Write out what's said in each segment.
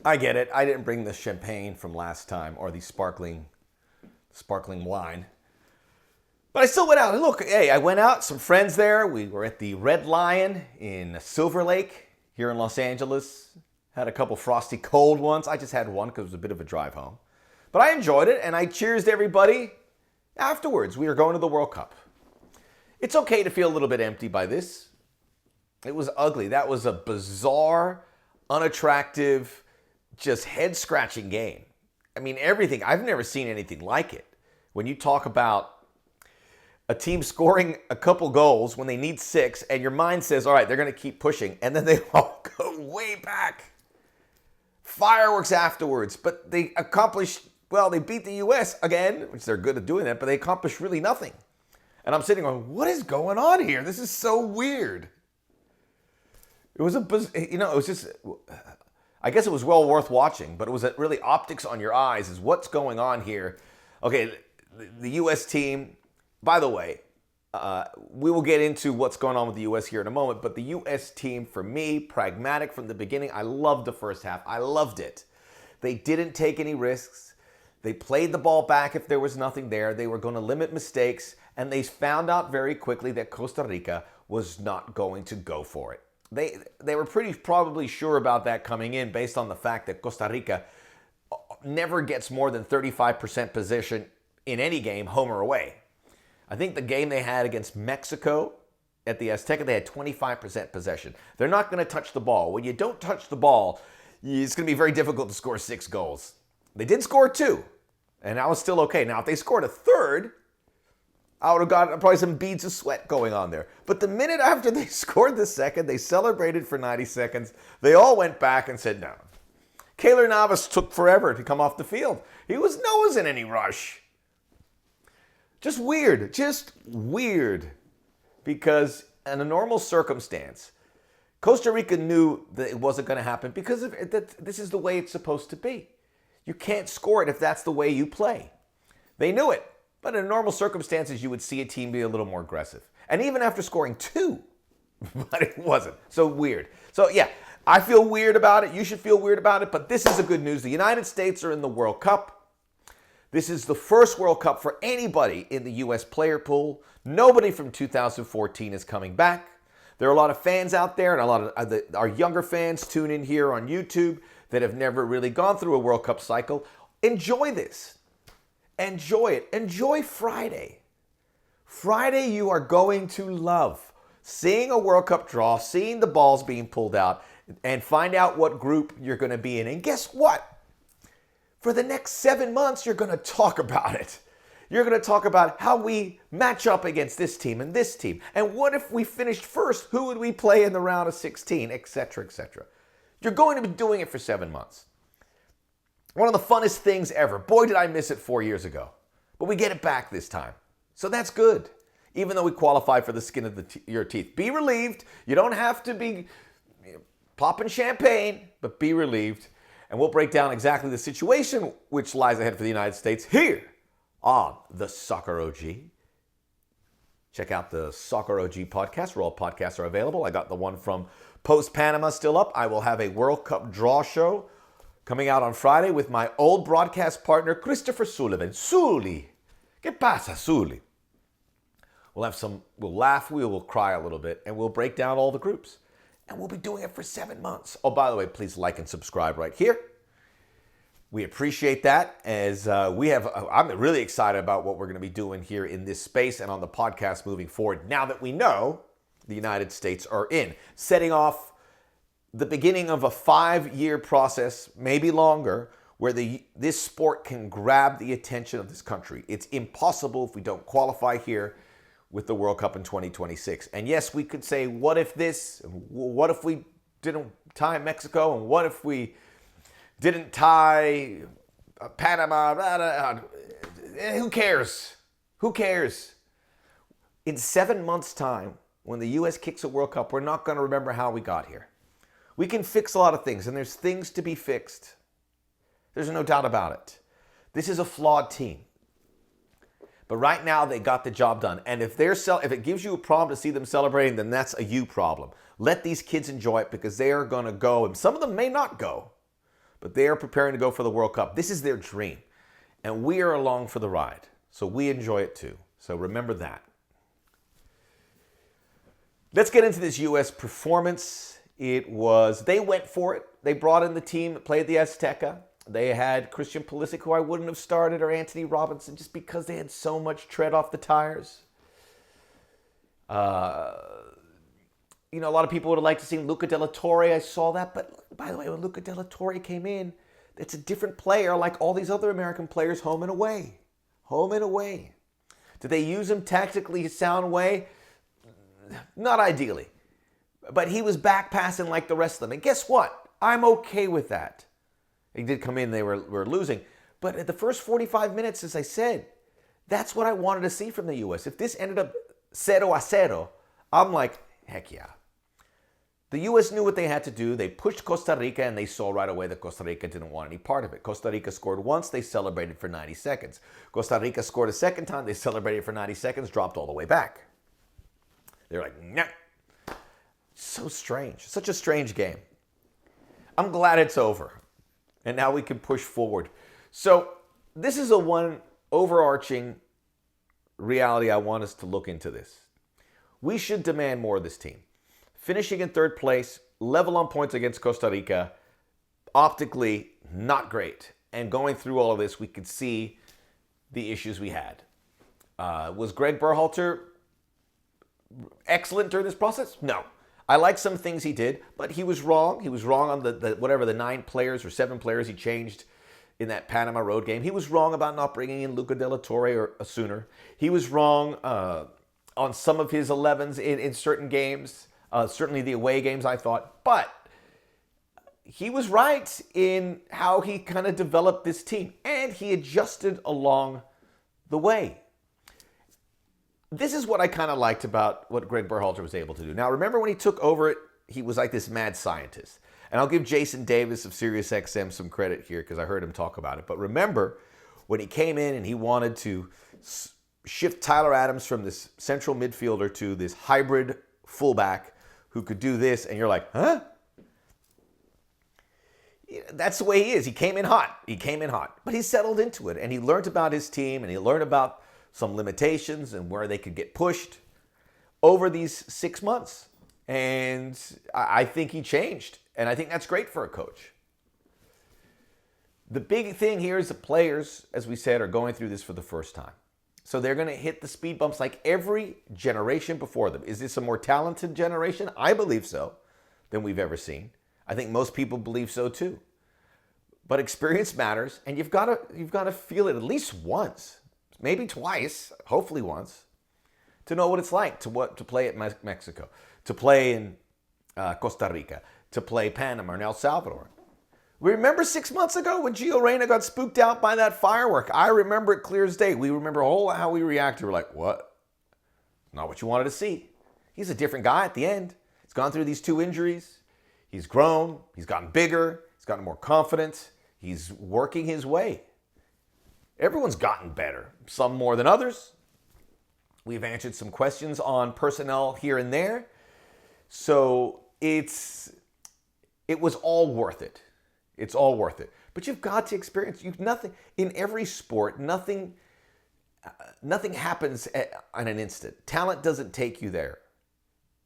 I get it. I didn't bring the champagne from last time or the sparkling wine. But I still went out. And look, hey, I went out, some friends there. We were at the Red Lion in Silver Lake here in Los Angeles. Had a couple frosty cold ones. I just had one because it was a bit of a drive home. But I enjoyed it, and I cheersed everybody afterwards. We were going to the World Cup. It's okay to feel a little bit empty by this. It was ugly. That was a bizarre, unattractive, just head-scratching game. I mean, everything. I've never seen anything like it. When you talk about a team scoring a couple goals when they need 6, and your mind says, all right, they're going to keep pushing, and then they all go way back. Fireworks afterwards, but they accomplished, well, they beat the U.S. again, which they're good at doing that, but they accomplished really nothing. And I'm sitting going, what is going on here? This is so weird. It was it was just, I guess it was well worth watching, but it was really optics on your eyes is what's going on here. Okay, the U.S. team, by the way, we will get into what's going on with the U.S. here in a moment, but the U.S. team, for me, pragmatic from the beginning. I loved the first half. I loved it. They didn't take any risks. They played the ball back if there was nothing there. They were going to limit mistakes, and they found out very quickly that Costa Rica was not going to go for it. They were pretty probably sure about that coming in based on the fact that Costa Rica never gets more than 35% possession in any game, home or away. I think the game they had against Mexico at the Azteca, they had 25% possession. They're not going to touch the ball. When you don't touch the ball, it's going to be very difficult to score 6 goals. They did score 2, and that was still okay. Now, if they scored a third, I would have got probably some beads of sweat going on there. But the minute after they scored the second, they celebrated for 90 seconds. They all went back and said no. Keylor Navas took forever to come off the field. He wasn't in any rush. Just weird. Because in a normal circumstance, Costa Rica knew that it wasn't going to happen because this is the way it's supposed to be. You can't score it if that's the way you play. They knew it. But in normal circumstances, you would see a team be a little more aggressive. And even after scoring 2, but it wasn't. So weird. So yeah, I feel weird about it. You should feel weird about it. But this is the good news. The United States are in the World Cup. This is the first World Cup for anybody in the U.S. player pool. Nobody from 2014 is coming back. There are a lot of fans out there, and a lot of our younger fans tune in here on YouTube that have never really gone through a World Cup cycle. Enjoy this. Enjoy it. Enjoy Friday. Friday you are going to love seeing a World Cup draw, seeing the balls being pulled out, and find out what group you're going to be in. And guess what? For the next 7 months, you're going to talk about it. You're going to talk about how we match up against this team and this team. And what if we finished first? Who would we play in the round of 16, etc., etc. You're going to be doing it for 7 months. One of the funnest things ever. Boy, did I miss it 4 years ago. But we get it back this time. So that's good. Even though we qualify for the skin of your teeth. Be relieved. You don't have to be popping champagne, but be relieved. And we'll break down exactly the situation which lies ahead for the United States here on the Soccer OG. Check out the Soccer OG podcast where all podcasts are available. I got the one from post-Panama still up. I will have a World Cup draw show coming out on Friday with my old broadcast partner, Christopher Sullivan. Sully. ¿Qué pasa, Sully? We'll laugh, we will cry a little bit, and we'll break down all the groups. And we'll be doing it for 7 months. Oh, by the way, please like and subscribe right here. We appreciate that as I'm really excited about what we're going to be doing here in this space and on the podcast moving forward now that we know the United States are in. Setting off the beginning of a 5-year process, maybe longer, where this sport can grab the attention of this country. It's impossible if we don't qualify here with the World Cup in 2026. And yes, we could say, what if this? What if we didn't tie Mexico? And what if we didn't tie Panama? Blah, blah, blah. Who cares? Who cares? In 7 months' time, when the U.S. kicks a World Cup, we're not going to remember how we got here. We can fix a lot of things, and there's things to be fixed. There's no doubt about it. This is a flawed team. But right now, they got the job done. And if it gives you a problem to see them celebrating, then that's a you problem. Let these kids enjoy it because they are going to go, and some of them may not go. but they are preparing to go for the World Cup. This is their dream, and we are along for the ride, so we enjoy it too. So remember that. Let's get into this U.S. performance. They went for it. They brought in the team that played the Azteca. They had Christian Pulisic, who I wouldn't have started, or Anthony Robinson, just because they had so much tread off the tires. A lot of people would have liked to see Luca de la Torre. I saw that. But by the way, when Luca de la Torre came in, it's a different player like all these other American players, home and away. Home and away. Did they use him tactically a sound way? Not ideally. But he was back passing like the rest of them. And guess what? I'm okay with that. He did come in, they were losing. But at the first 45 minutes, as I said, that's what I wanted to see from the U.S. If this ended up 0-0, I'm like, heck yeah. The U.S. knew what they had to do. They pushed Costa Rica, and they saw right away that Costa Rica didn't want any part of it. Costa Rica scored once. They celebrated for 90 seconds. Costa Rica scored a second time. They celebrated for 90 seconds, dropped all the way back. They're like, nah. So strange. Such a strange game. I'm glad it's over. And now we can push forward. So this is one overarching reality I want us to look into this. We should demand more of this team. Finishing in third place, level on points against Costa Rica, optically not great. And going through all of this, we could see the issues we had. Was Gregg Berhalter excellent during this process? No. I like some things he did, but he was wrong. He was wrong on the 9 players or 7 players he changed in that Panama road game. He was wrong about not bringing in Luca de la Torre sooner. He was wrong on some of his 11s in certain games. Certainly the away games, I thought. But he was right in how he kind of developed this team. And he adjusted along the way. This is what I kind of liked about what Gregg Berhalter was able to do. Now, remember when he took over it, he was like this mad scientist. And I'll give Jason Davis of SiriusXM some credit here because I heard him talk about it. But remember when he came in and he wanted to shift Tyler Adams from this central midfielder to this hybrid fullback who could do this, and you're like, huh? That's the way he is. He came in hot. But he settled into it, and he learned about his team, and he learned about some limitations and where they could get pushed over these 6 months. And I think he changed, and I think that's great for a coach. The big thing here is the players, as we said, are going through this for the first time. So they're going to hit the speed bumps like every generation before them. Is this a more talented generation? I believe so, than we've ever seen. I think most people believe so too. But experience matters, and you've got to feel it at least once, maybe twice, hopefully once, to know what it's like to play at Mexico, to play in Costa Rica, to play Panama and El Salvador. Remember 6 months ago when Gio Reyna got spooked out by that firework? I remember it clear as day. We remember how we reacted. We're like, what? Not what you wanted to see. He's a different guy at the end. He's gone through these 2 injuries. He's grown. He's gotten bigger. He's gotten more confident. He's working his way. Everyone's gotten better, some more than others. We've answered some questions on personnel here and there. So it was all worth it. It's all worth it. But you've got to experience. Nothing in every sport. Nothing happens on an instant. Talent doesn't take you there.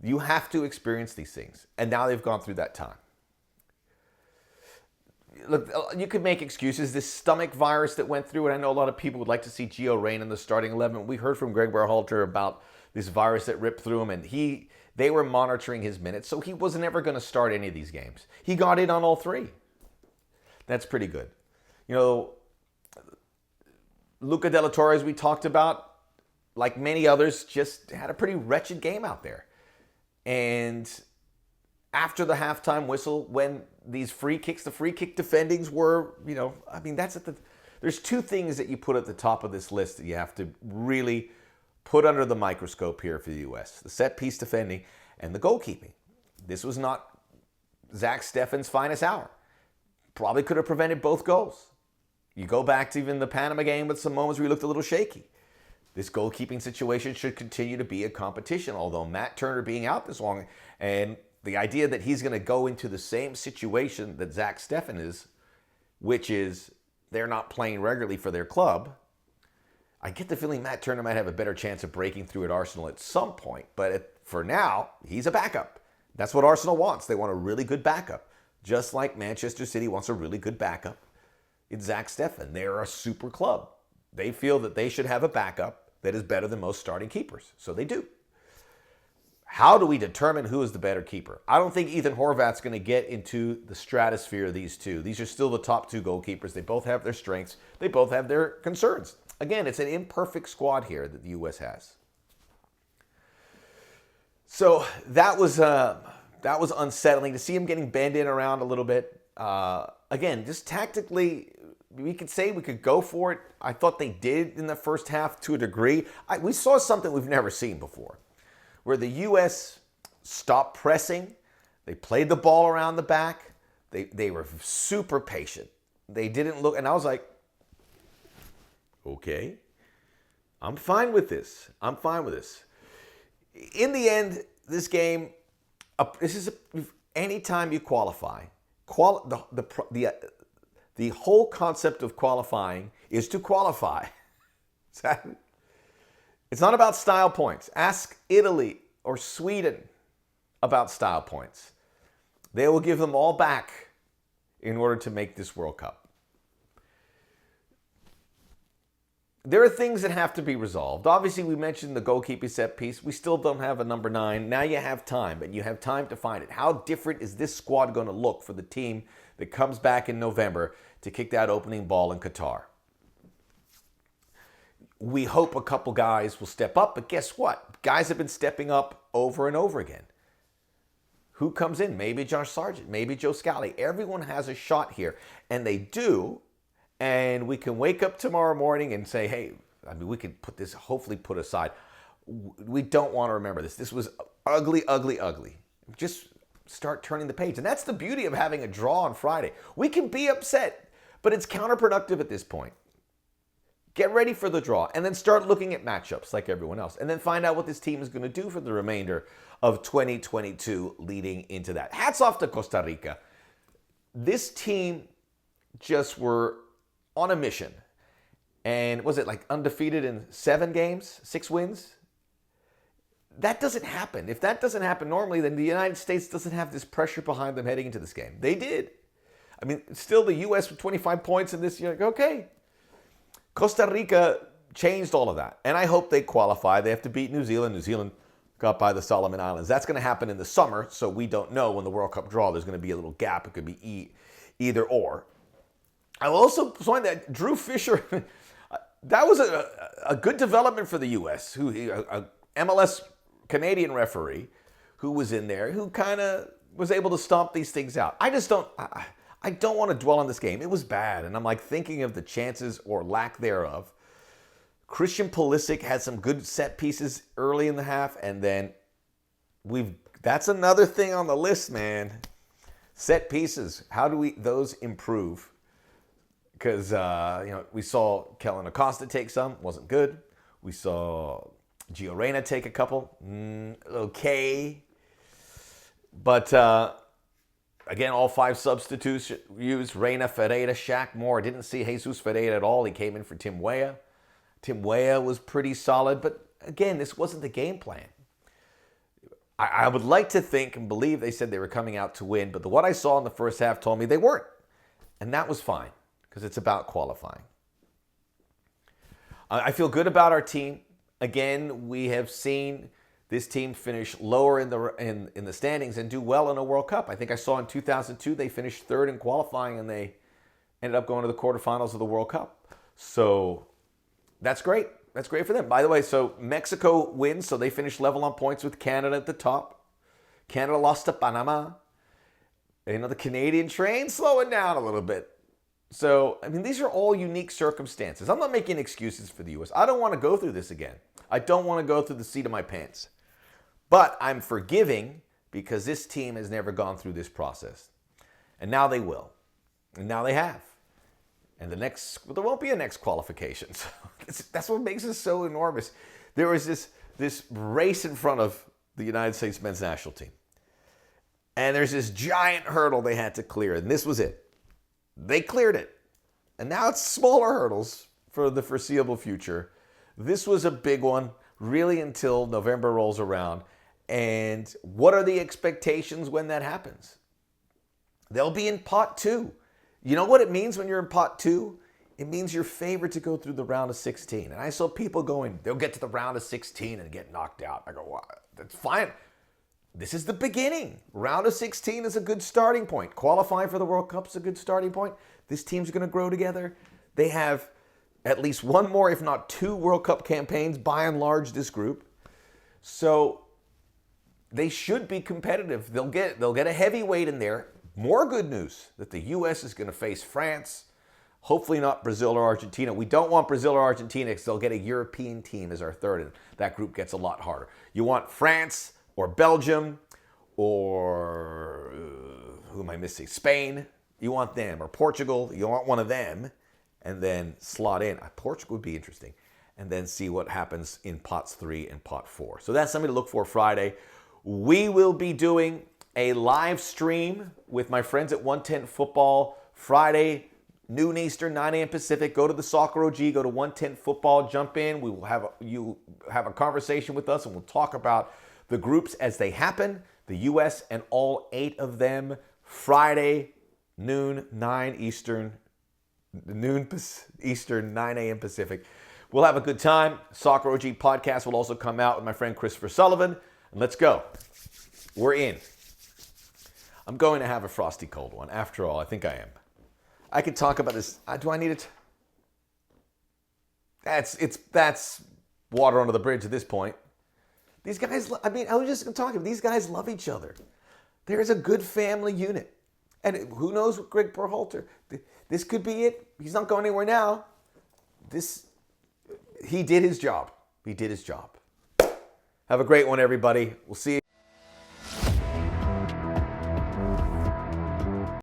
You have to experience these things. And now they've gone through that time. Look, you could make excuses. This stomach virus that went through, and I know a lot of people would like to see Gio Reyna in the starting 11. We heard from Gregg Berhalter about this virus that ripped through him, and they were monitoring his minutes, so he wasn't ever going to start any of these games. He got in on all 3. That's pretty good. Luca de la Torre, as we talked about, like many others, just had a pretty wretched game out there. And after the halftime whistle, when these free kick defendings were, there's 2 things that you put at the top of this list that you have to really put under the microscope here for the U.S. The set piece defending and the goalkeeping. This was not Zach Steffen's finest hour. Probably could have prevented both goals. You go back to even the Panama game with some moments where he looked a little shaky. This goalkeeping situation should continue to be a competition, although Matt Turner being out this long, and the idea that he's going to go into the same situation that Zach Steffen is which is they're not playing regularly for their club. I get the feeling Matt Turner might have a better chance of breaking through at Arsenal at some point, but for now, he's a backup. That's what Arsenal wants. They want a really good backup, just like Manchester City wants a really good backup. It's Zach Steffen. They're a super club. They feel that they should have a backup that is better than most starting keepers, so they do. How do we determine who is the better keeper? I don't think Ethan Horvath's going to get into the stratosphere of these two. These are still the top two goalkeepers. They both have their strengths. They both have their concerns. Again, it's an imperfect squad here that the U.S. has. So that was unsettling to see him getting bent in around a little bit. Again, just tactically, we could go for it. I thought they did in the first half to a degree. We saw something we've never seen before, where the U.S. stopped pressing. They played the ball around the back. They were super patient. They didn't look, and I was like, okay, I'm fine with this. In the end, this game, anytime you qualify, the whole concept of qualifying is to qualify. It's not about style points. Ask Italy or Sweden about style points. They will give them all back in order to make this World Cup. There are things that have to be resolved. Obviously, we mentioned the goalkeeping set piece. We still don't have a number 9. Now you have time, but you have time to find it. How different is this squad going to look for the team that comes back in November to kick that opening ball in Qatar? We hope a couple guys will step up, but guess what? Guys have been stepping up over and over again. Who comes in? Maybe Josh Sargent, maybe Joe Scally. Everyone has a shot here, and they do. And we can wake up tomorrow morning and say, hey, we can put this, hopefully put aside. We don't want to remember this. This was ugly, ugly, ugly. Just start turning the page. And that's the beauty of having a draw on Friday. We can be upset, but it's counterproductive at this point. Get ready for the draw and then start looking at matchups like everyone else. And then find out what this team is going to do for the remainder of 2022 leading into that. Hats off to Costa Rica. This team just were on a mission. And was it like undefeated in 7 games, 6 wins? That doesn't happen. If that doesn't happen normally, then the United States doesn't have this pressure behind them heading into this game. They did. I mean, still the U.S. with 25 points in this, you're like, okay. Costa Rica changed all of that. And I hope they qualify. They have to beat New Zealand. New Zealand got by the Solomon Islands. That's going to happen in the summer, so we don't know when the World Cup draw. There's going to be a little gap. It could be either or. I will also point that Drew Fisher, that was a good development for the U.S., a MLS Canadian referee who was in there, who kind of was able to stomp these things out. I don't want to dwell on this game. It was bad, and I'm like thinking of the chances or lack thereof. Christian Pulisic had some good set pieces early in the half, and then that's another thing on the list, man. Set pieces. How do those improve? Because, we saw Kellen Acosta take some, wasn't good. We saw Gio Reyna take a couple, okay. But, again, all 5 substitutes used. Reyna, Ferreira, Shaq, Moore. Didn't see Jesus Ferreira at all. He came in for Tim Weah. Tim Weah was pretty solid. But, again, this wasn't the game plan. I would like to think and believe they said they were coming out to win. But what I saw in the first half told me they weren't. And that was fine. Because it's about qualifying. I feel good about our team. Again, we have seen this team finish lower in the standings and do well in a World Cup. I think I saw in 2002 they finished 3rd in qualifying and they ended up going to the quarterfinals of the World Cup. So that's great. That's great for them. By the way, so Mexico wins, so they finished level on points with Canada at the top. Canada lost to Panama. The Canadian train slowing down a little bit. So, these are all unique circumstances. I'm not making excuses for the U.S. I don't want to go through this again. I don't want to go through the seat of my pants. But I'm forgiving because this team has never gone through this process. And now they will. And now they have. And there won't be a next qualification. So that's what makes it so enormous. There was this race in front of the United States men's national team. And there's this giant hurdle they had to clear. And this was it. They cleared it. And now it's smaller hurdles for the foreseeable future. This was a big one, really, until November rolls around. And what are the expectations when that happens? They'll be in pot 2. You know what it means when you're in pot 2? It means you're favored to go through the round of 16. And I saw people going, they'll get to the round of 16 and get knocked out. I go, wow, that's fine. This is the beginning. Round of 16 is a good starting point. Qualifying for the World Cup is a good starting point. This team's going to grow together. They have at least one more, if not 2 World Cup campaigns, by and large, this group. So they should be competitive. They'll get a heavyweight in there. More good news that the U.S. is going to face France. Hopefully not Brazil or Argentina. We don't want Brazil or Argentina because they'll get a European team as our third, and that group gets a lot harder. You want France or Belgium or who am I missing? Spain. You want them, or Portugal. You want one of them, and then slot in. Portugal would be interesting, and then see what happens in pots 3 and pot 4. So that's something to look for Friday. We will be doing a live stream with my friends at 110 Football Friday, noon Eastern, 9 a.m. Pacific. Go to the Soccer OG, go to 110 Football, jump in. We will have a conversation with us, and we'll talk about the groups as they happen, the U.S. and all 8 of them, Friday, noon, 9 Eastern, 9 a.m. Pacific. We'll have a good time. Soccer OG podcast will also come out with my friend Christopher Sullivan. And let's go. We're in. I'm going to have a frosty cold one. After all, I think I am. I can talk about this. Do I need it? That's water under the bridge at this point. These guys, I was just talking. These guys love each other. There is a good family unit. And who knows with Gregg Berhalter? This could be it. He's not going anywhere now. He did his job. He did his job. Have a great one, everybody. We'll see you.